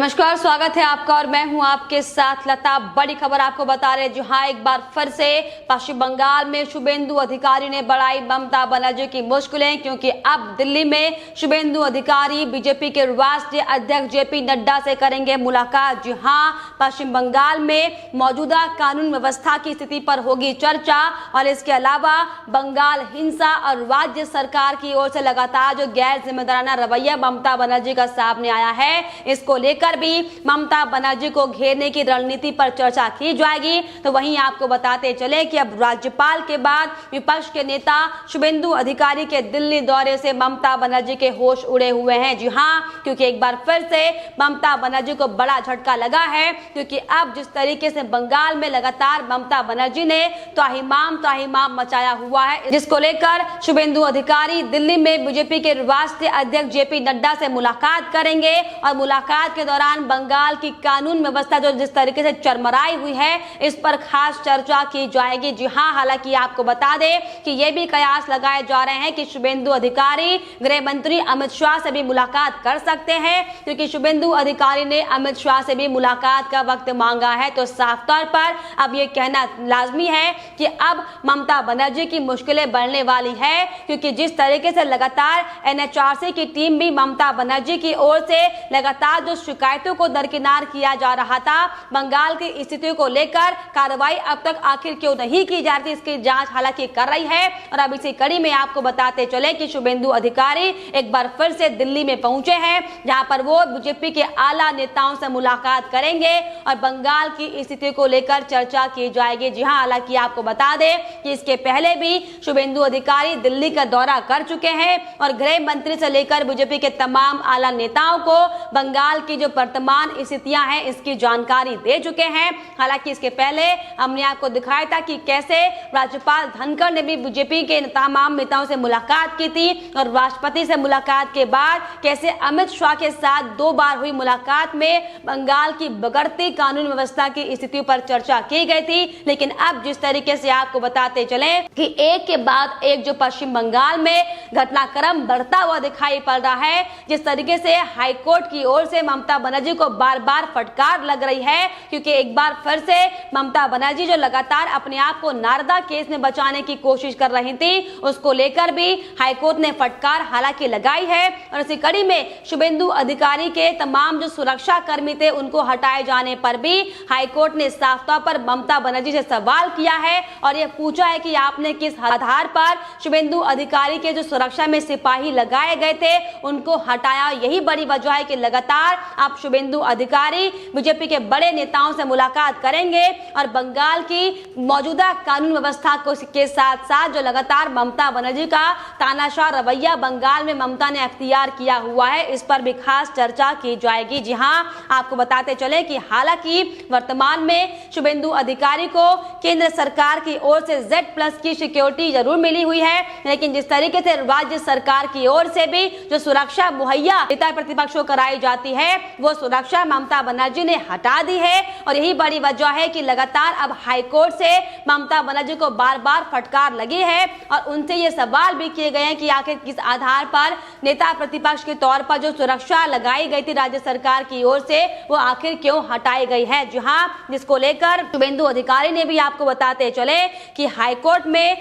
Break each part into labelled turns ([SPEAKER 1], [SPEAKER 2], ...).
[SPEAKER 1] नमस्कार, स्वागत है आपका और मैं हूं आपके साथ लता। बड़ी खबर आपको बता रहे जहां एक बार फिर से पश्चिम बंगाल में शुभेंदु अधिकारी ने बढ़ाई ममता बनर्जी की मुश्किलें, क्योंकि अब दिल्ली में शुभेंदु अधिकारी बीजेपी के राष्ट्रीय अध्यक्ष जेपी नड्डा से करेंगे मुलाकात। जी हां, पश्चिम बंगाल में मौजूदा कानून व्यवस्था की स्थिति पर होगी चर्चा और इसके अलावा बंगाल हिंसा और राज्य सरकार की ओर से लगातार जो गैर जिम्मेदाराना रवैया ममता बनर्जी का सामने आया है, इसको लेकर भी ममता बनर्जी को घेरने की रणनीति पर चर्चा की जाएगी। तो वहीं आपको बताते चले कि अब राज्यपाल के बाद विपक्ष के नेता शुभेंदु अधिकारी के दिल्ली दौरे से ममता बनर्जी के होश उड़े हुए हैं। जी हां, क्योंकि एक बार फिर से ममता बनर्जी को बड़ा झटका लगा है, क्योंकि अब जिस तरीके से बंगाल में लगातार ममता बनर्जी ने ताहिमाम मचाया हुआ है, जिसको लेकर शुभेंदु अधिकारी दिल्ली में बीजेपी के राष्ट्रीय अध्यक्ष जेपी नड्डा से मुलाकात करेंगे और मुलाकात के दौरान बंगाल की कानून व्यवस्था जो जिस तरीके से चरमराई हुई है, इस पर खास चर्चा की जाएगी। जी हां, हालांकि आपको बता दें कि ये भी कयास लगाए जा रहे हैं कि शुभेंदु अधिकारी गृह मंत्री अमित शाह से भी मुलाकात कर सकते हैं, क्योंकि शुभेंदु अधिकारी ने अमित शाह से भी मुलाकात का वक्त मांगा है। तो साफ तौर पर अब ये कहना लाजमी है कि अब ममता बनर्जी की मुश्किलें बढ़ने वाली है, क्योंकि जिस तरीके से लगातार एनएचआरसी की टीम भी ममता बनर्जी की ओर से लगातार जो शिकायतों को दरकिनार किया जा रहा था, बंगाल की स्थिति को लेकर कार्रवाई अब तक आखिर क्यों नहीं की जा रही, इसकी जांच हालांकि कर रही है। और अब इसी कड़ी में आपको बताते चले कि शुभेंदु अधिकारी एक बार फिर से दिल्ली में पहुंचे हैं, जहां पर वो बीजेपी के आला नेताओं से मुलाकात करेंगे और बंगाल की स्थिति को लेकर चर्चा की जाएगी। जी हां, हालांकि आपको बता दें कि इसके पहले भी शुभेंदु अधिकारी दिल्ली का दौरा कर चुके हैं और गृह मंत्री से लेकर बीजेपी के तमाम आला नेताओं को बंगाल की जो वर्तमान स्थितियां हैं, इसकी जानकारी दे चुके हैं। हालांकि इसके पहले हमने आपको दिखाया था कि कैसे राज्यपाल धनखड़ ने भी बीजेपी के तमाम नेताओं से मुलाकात की थी और राष्ट्रपति से मुलाकात के बाद कैसे अमित शाह के साथ 2 बार हुई मुलाकात में बंगाल की बिगड़ती कानून व्यवस्था की स्थिति पर चर्चा की गई थी। लेकिन अब जिस तरीके से आपको बताते चले कि एक के बाद एक जो पश्चिम बंगाल में घटनाक्रम बढ़ता हुआ दिखाई पड़ रहा है, जिस तरीके से हाईकोर्ट की ओर से ममता बनर्जी को बार बार फटकार लग रही है, क्योंकि एक बार फिर से ममता बनर्जी जो लगातार अपने आप को नारदा केस में बचाने की कोशिश कर रही थी, उसको लेकर भी हाईकोर्ट ने फटकार हालांकि लगाई है। और इसी कड़ी में शुभेंदु अधिकारी के तमाम जो सुरक्षा कर्मी थे, उनको हटाए जाने पर भी हाईकोर्ट ने साफ तौर पर ममता बनर्जी से सवाल किया है और यह पूछा है कि आपने किस आधार पर शुभेंदु अधिकारी के जो सुरक्षा में सिपाही लगाए गए थे, उनको हटाया। यही बड़ी वजह है कि लगातार आप शुभेंदु अधिकारी बीजेपी के बड़े नेताओं से मुलाकात करेंगे और बंगाल की मौजूदा कानून व्यवस्था के साथ साथ जो लगातार ममता बनर्जी का तानाशाह रवैया बंगाल में ममता ने अख्तियार किया हुआ है, इस पर भी खास चर्चा की जाएगी। जी हां, आपको बताते चले कि हालांकि वर्तमान में शुभेंदु अधिकारी को केंद्र सरकार की ओर से Z+ की सिक्योरिटी जरूर मिली हुई है, लेकिन जिस तरीके से राज्य सरकार की ओर से भी जो सुरक्षा मुहैया नेता प्रतिपक्ष को कराई जाती है, वो सुरक्षा ममता बनर्जी ने हटा दी है। और यही बड़ी वजह है कि लगातार अब हाईकोर्ट से ममता बनर्जी को बार बार फटकार लगी है और उनसे ये सवाल भी किए गए हैं कि आखिर किस आधार पर नेता प्रतिपक्ष के तौर पर जो सुरक्षा लगाई गई थी राज्य सरकार की ओर से, वो आखिर क्यों हटाई गई है। जी हाँ, जिसको लेकर शुभेंदु अधिकारी ने भी आपको बताते चले कि हाईकोर्ट में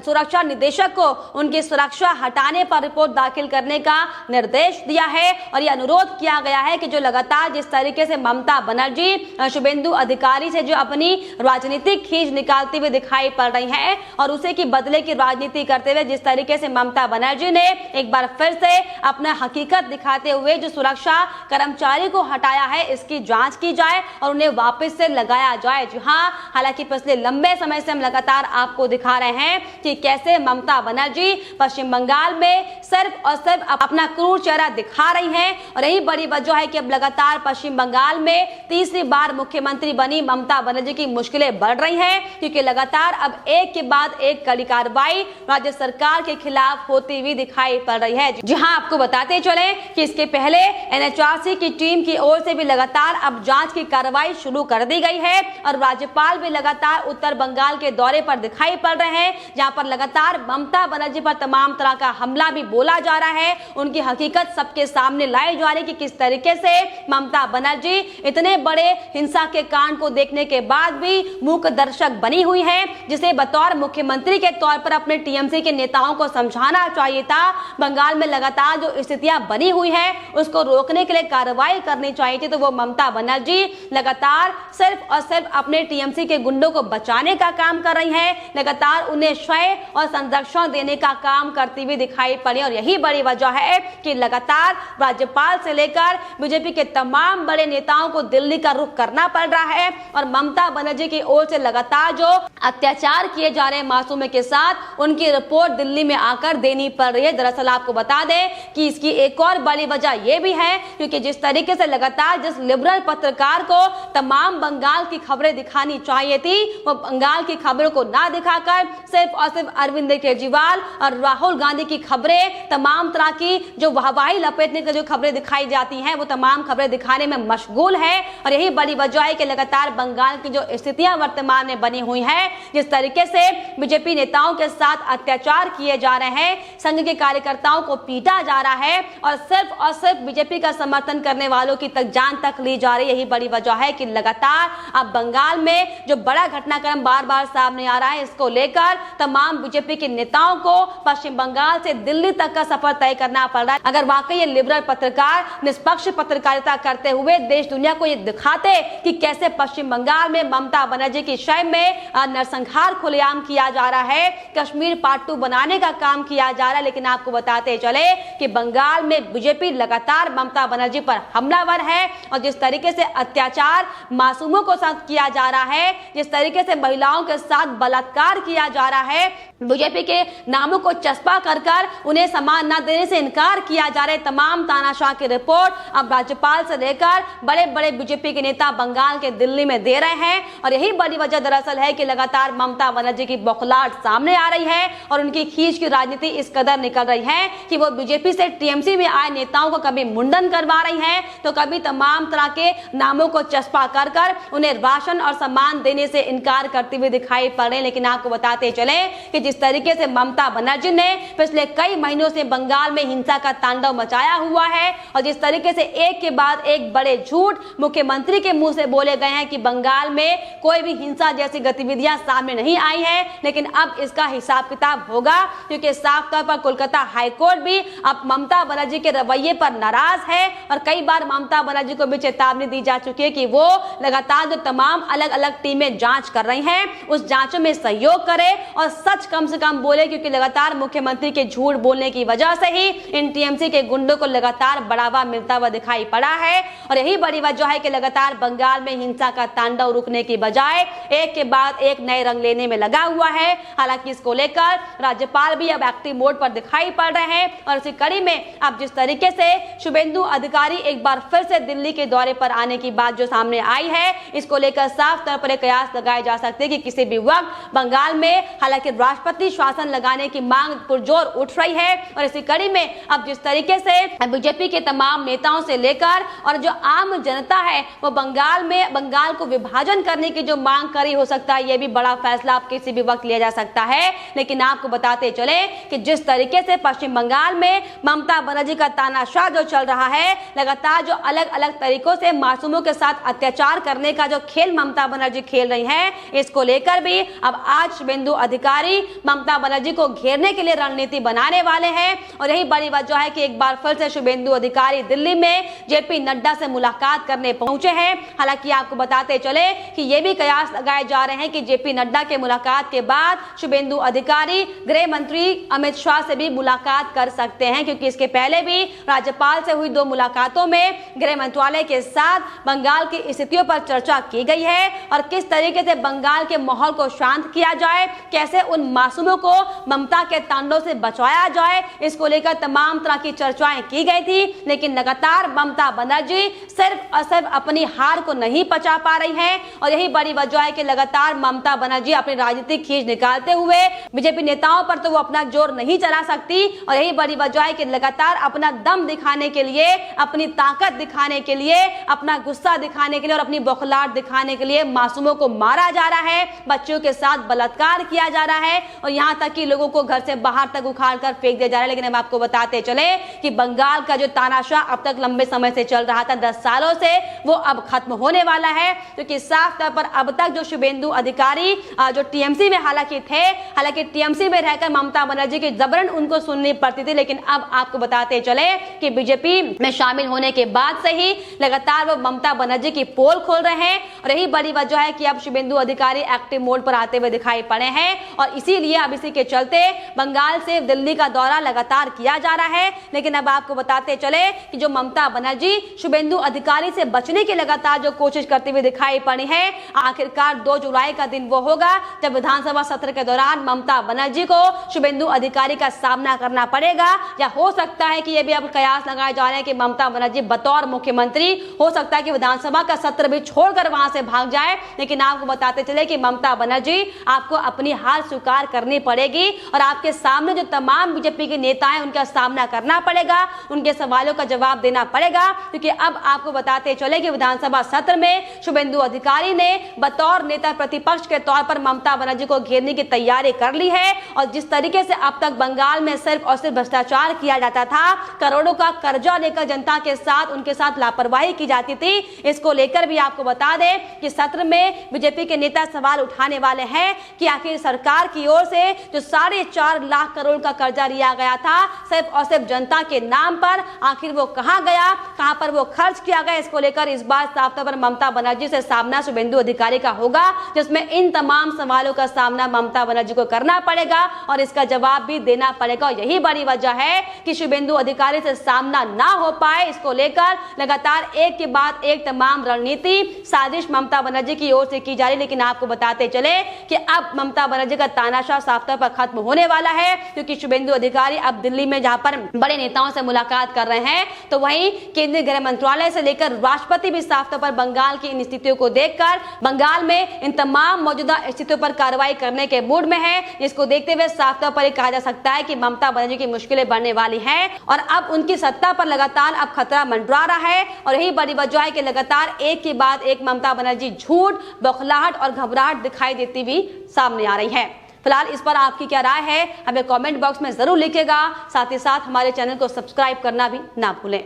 [SPEAKER 1] सुरक्षा निदेशक को उनकी सुरक्षा हटाने पर रिपोर्ट दाखिल करने का निर्देश दिया है और यह अनुरोध किया गया है कि जो लगातार जिस तरीके से ममता बनर्जी शुभेंदु अधिकारी से जो अपनी राजनीतिक खींच निकालती हुई दिखाई पड़ रही है और उसे की बदले की राजनीति करते हुए जिस तरीके से ममता बनर्जी ने एक बार फिर से अपना हकीकत दिखाते हुए जो सुरक्षा कर्मचारी को हटाया है, इसकी जांच की जाए और उन्हें वापस से लगाया जाए। जी हाँ, हालांकि पिछले लंबे समय से हम लगातार आपको दिखा रहे हैं कि कैसे ममता बनर्जी पश्चिम बंगाल में सिर्फ और सिर्फ अपना क्रूर चेहरा दिखा रही हैं और यही बड़ी वजह है कि अब लगातार पश्चिम बंगाल में तीसरी बार मुख्यमंत्री बनी ममता बनर्जी की मुश्किलें बढ़ रही हैं, क्योंकि लगातार अब एक के बाद एक कड़ी कार्रवाई राज्य सरकार के खिलाफ होती हुई दिखाई पड़ रही है। जी हां, आपको बताते चले कि इसके पहले एनएचआरसी की टीम की ओर से भी लगातार अब जांच की कार्रवाई शुरू कर दी गई है और राज्यपाल भी लगातार उत्तर बंगाल के दौरे पर दिखाई पड़ रहे हैं, जहां पर लगातार ममता बनर्जी पर तमाम तरह का हमला भी बोला जा रहा है। उनकी हकीकत सबके सामने लाई जा रही है कि किस तरीके से ममता बनर्जी इतने बड़े हिंसा के कांड को देखने के बाद भी मूक दर्शक बनी हुई है, जिसे बतौर मुख्यमंत्री के तौर पर अपने टीएमसी के नेताओं को समझाना चाहिए था। बंगाल में लगातार जो स्थितियां बनी हुई है उसको रोकने के लिए कार्रवाई करनी चाहिए थी, तो वो ममता बनर्जी लगातार सिर्फ और सिर्फ अपने टीएमसी के गुंडों को बचाने का काम कर रही है, लगातार उन्हें श्रेय और संरक्षण देने का काम करती हुई दिखाई पड़ी। और यही बड़ी वजह है कि लगातार राज्यपाल से लेकर बीजेपी के तमाम बड़े नेताओं को दिल्ली का रुख करना पड़ रहा है और ममता बनर्जी की ओर से लगातार जो अत्याचार किए जा रहे हैं मासूमों के साथ, उनकी रिपोर्ट दिल्ली में आकर देनी पड़ रही है। दरअसल आपको बता दें कि इसकी एक और बड़ी वजह यह भी है क्योंकि जिस तरीके से लगातार जिस लिबरल पत्रकार को तमाम बंगाल की खबरें दिखानी चाहिए थी, वो बंगाल की खबरों को ना दिखाकर सिर्फ और सिर्फ अरविंद केजरीवाल और राहुल गांधी की खबरें, तमाम तरह की जो वाहवाही लपेटने की जो खबरें दिखाई जाती हैं, वो तमाम खबरें दिखाने में मशगूल है। और यही बड़ी वजह है कि लगातार बंगाल की जो स्थितियां वर्तमान में बनी हुई हैं, जिस तरीके से बीजेपी नेताओं के साथ अत्याचार किए जा रहे हैं, संघ के कार्यकर्ताओं को पीटा जा रहा है और सिर्फ बीजेपी का समर्थन करने वालों की जान तक ली जा रही है। यही बड़ी वजह है कि लगातार अब बंगाल में जो बड़ा घटनाक्रम बार बार सामने आ रहा है, इसको लेकर तमाम बीजेपी के नेताओं को पश्चिम बंगाल से दिल्ली तक का सफर तय करना पड़ रहा है। अगर वाकई ये लिबरल पत्रकार निष्पक्ष पत्रकारिता करते हुए देश दुनिया को ये दिखाते कि कैसे पश्चिम बंगाल में ममता बनर्जी की शय में नरसंहार खुलेआम किया जा रहा है, कश्मीर पार्ट 2 बनाने का काम किया जा रहा है, लेकिन आपको बताते चले कि बंगाल में बीजेपी लगातार ममता बनर्जी पर हमलावर है और जिस तरीके से अत्याचार मासूमों को साथ किया जा रहा है, जिस तरीके से महिलाओं के साथ बलात्कार किया जा रहा है, बीजेपी के नामों को चस्पा कर उन्हें सम्मान न देने से इनकार किया जा रहा है, तमाम तानाशाह की रिपोर्ट अब राज्यपाल से लेकर बड़े बड़े बीजेपी के नेता बंगाल के दिल्ली में दे रहे हैं। और यही बड़ी वजह दरअसल है कि लगातार ममता बनर्जी की बौखलाहट सामने आ रही है और उनकी खींच की राजनीति इस कदर निकल रही है कि वो बीजेपी से टीएमसी में आए नेताओं को कभी मुंडन करवा रही है, तो कभी तमाम तरह के नामों को चस्पा कर उन्हें राशन और सम्मान देने से इनकार करती हुई दिखाई पड़ रहे हैं। लेकिन आपको बताते चले कि जिस तरीके से ममता बनर्जी ने पिछले कई महीनों से बंगाल में हिंसा का तांडव मचाया हुआ है और जिस तरीके से एक के बाद एक बड़े झूठ मुख्यमंत्री के मुंह से बोले गए हैं कि बंगाल में कोई भी हिंसा जैसी गतिविधियां सामने नहीं आई है, लेकिन अब इसका हिसाब किताब होगा क्योंकि साफ तौर पर कोलकाता हाईकोर्ट भी अब ममता बनर्जी के रवैये पर नाराज है और कई बार ममता बनर्जी को भी चेतावनी दी जा चुकी है कि वो लगातार जो तमाम अलग अलग टीमें जांच कर रही हैं, उस जांचों में सहयोग करे और सच कम से कम बोले, क्योंकि लगातार मुख्यमंत्री के झूठ बोलने की वजह से ही इन टीएमसी के गुंडों को लगातार बढ़ावा मिलता हुआ दिखाई पड़ा है। और यही बड़ी वजह है कि लगातार बंगाल में हिंसा का तांडव रुकने की बजाय एक के बाद एक नए रंग लेने में लगा हुआ है। हालांकि इसको लेकर राज्यपाल भी अब एक्टिव मोड पर दिखाई पड़ रहे हैं और इसी कड़ी में अब जिस तरीके से शुभेंदु अधिकारी एक बार फिर से दिल्ली के दौरे पर आने की बात जो सामने आई है, इसको लेकर साफ तौर पर एक कयास लगाए जा सकते हैं कि किसी भी वक्त बंगाल में हालांकि राष्ट्रपति शासन लगाने की मांग पुरजोर उठ रही है। और इसी कड़ी में अब जिस तरीके से बीजेपी के तमाम नेताओं से लेकर और जो आम जनता है वो बंगाल को विभाजन करने की जो मांग करी, हो सकता है ये भी बड़ा फैसला आप किसी भी वक्त लिया जा सकता है। लेकिन आपको बताते चले कि जिस तरीके से पश्चिम बंगाल में ममता बनर्जी का तानाशाह जो चल रहा है, लगातार जो अलग अलग तरीकों से मासूमों के साथ अत्याचार करने का जो खेल ममता बनर्जी खेल रही है, इसको लेकर भी अब आज शुभेंदु अधिकारी ममता बनर्जी को घेरने के लिए रणनीति बनाने वाले हैं। और यही बड़ी वजह है कि एक बार फिर से शुभेंदु अधिकारी दिल्ली में जेपी नड्डा से मुलाकात करने पहुंचे हैं। हालांकि आपको बताते चले कि ये भी कयास लगाए जा रहे हैं कि जेपी नड्डा के मुलाकात के बाद शुभेंदु अधिकारी गृह मंत्री अमित शाह से भी मुलाकात कर सकते हैं, क्योंकि इसके पहले भी राज्यपाल से हुई 2 मुलाकातों में गृह मंत्रालय के साथ बंगाल की स्थितियों पर चर्चा की गई है और किस तरीके से बंगाल के माहौल को शांत किया जाए, कैसे उन मासूमों को ममता के तांडव से बचाया जाए, इसको लेकर तमाम तरह की चर्चाएं की गई थी। लेकिन लगातार ममता बनर्जी सिर्फ और सिर्फ अपनी हार को नहीं पचा पा रही है और यही बड़ी वजह है कि लगातार ममता बनर्जी अपनी राजनीतिक खींच निकालते हुए बीजेपी नेताओं पर तो वो अपना जोर नहीं चला सकती और यही बड़ी वजह है कि लगातार अपना दम दिखाने के लिए, अपनी ताकत दिखाने के लिए, अपना गुस्सा दिखाने के लिए और अपनी बौखलाहट दिखाने के लिए मासूमों को मारा जा रहा है, बच्चों के साथ बलात्कार किया जा रहा है और यहाँ तक कि लोगों को घर से बाहर तक उखाड़ कर फेंक दिया जा रहा है। लेकिन हम आपको बताते चले कि बंगाल का जो तानाशाह अब तक लंबे समय समय से चल रहा था, 10 सालों से, वो अब खत्म होने वाला है। क्योंकि साफ तौर पर अब तक जो शुभेंदु अधिकारी जो टीएमसी में हालांकि टीएमसी में रहकर ममता बनर्जी की जबरन उनको सुननी पड़ती थी, लेकिन अब आपको बताते चले कि बीजेपी में शामिल होने के बाद से ही लगातार वो ममता बनर्जी की पोल खोल रहे हैं। और यही बड़ी वजह है कि अब शुभेंदु अधिकारी एक्टिव मोड पर आते हुए दिखाई पड़े हैं और इसीलिए अब इसी के चलते बंगाल से दिल्ली का दौरा लगातार किया जा रहा है। लेकिन अब आपको बताते चले कि जो ममता बनर्जी शुभेंदु अधिकारी से बचने की लगातार जो कोशिश करते हुए दिखाई पड़ी है, आखिरकार 2 जुलाई का दिन वो होगा जब विधानसभा सत्र के दौरान ममता बनर्जी को शुभेंदु अधिकारी का सामना करना पड़ेगा। या हो सकता है कि ये भी अब कयास लगाए जा रहे हैं कि ममता बनर्जी बतौर मुख्यमंत्री हो सकता है कि विधानसभा का सत्र भी छोड़कर वहां से भाग जाए। लेकिन आपको बताते चले कि ममता बनर्जी आपको अपनी हार स्वीकार करनी पड़ेगी और आपके सामने जो तमाम बीजेपी के नेता हैं उनका सामना करना पड़ेगा, उनके सवालों का जवाब देना पड़ेगा। क्योंकि अब आपको बताते चले कि विधानसभा सत्र में शुभेंदु अधिकारी ने बतौर नेता प्रतिपक्ष के तौर पर ममता बनर्जी को घेरने की तैयारी कर ली है। और जिस तरीके से अब तक बंगाल में सिर्फ और सिर्फ भ्रष्टाचार किया जाता था, करोड़ों का कर्जा लेकर जनता के साथ उनके साथ लापरवाही की जाती थी, इसको लेकर भी आपको बता दें कि सत्र में बीजेपी के नेता सवाल उठाने वाले हैं कि आखिर सरकार की ओर से जो 4.5 लाख करोड़ का कर्जा लिया गया था सिर्फ और सिर्फ जनता के नाम पर, आखिर वो कहां गया, कहां पर वो खर्च किया गया, इसको लेकर इस बार साफ तौर पर ममता बनर्जी से सामना शुभेंदु अधिकारी का होगा, जिसमें इन तमाम सवालों का सामना ममता बनर्जी को करना पड़ेगा और इसका जवाब भी देना पड़ेगा। और यही बड़ी वजह है कि शुभेंदु अधिकारी से सामना ना हो पाए, इसको लेकर लगातार एक के बाद एक तमाम रणनीति साजिश ममता बनर्जी की ओर से की जा रही। लेकिन आपको बताते चले कि अब ममता बनर्जी का तानाशाह साफ तौर पर खत्म होने वाला है, क्योंकि शुभेंदु अधिकारी अब दिल्ली में जहां पर बड़े नेताओं से मुलाकात कर रहे हैं, तो वहीं केंद्रीय गृह मंत्रालय से लेकर राष्ट्रपति भी साफ तौर पर बंगाल की इन स्थितियों को देखकर बंगाल में इन तमाम मौजूदा स्थितियों पर कार्रवाई करने के मूड में है। जिसको देखते हुए साफ तौर पर कहा जा सकता है कि ममता बनर्जी की मुश्किलें बढ़ने वाली हैं और अब उनकी सत्ता पर लगातार अब खतरा मंडरा रहा है। और यही बड़ी वजह है कि लगातार एक के बाद एक ममता बनर्जी झूठ, बौखलाहट और घबराहट दिखाई देती हुई सामने आ रही है। फिलहाल इस पर आपकी क्या राय है, हमें कमेंट बॉक्स में जरूर लिखिएगा। साथ ही साथ हमारे चैनल को सब्सक्राइब करना भी ना भूलें।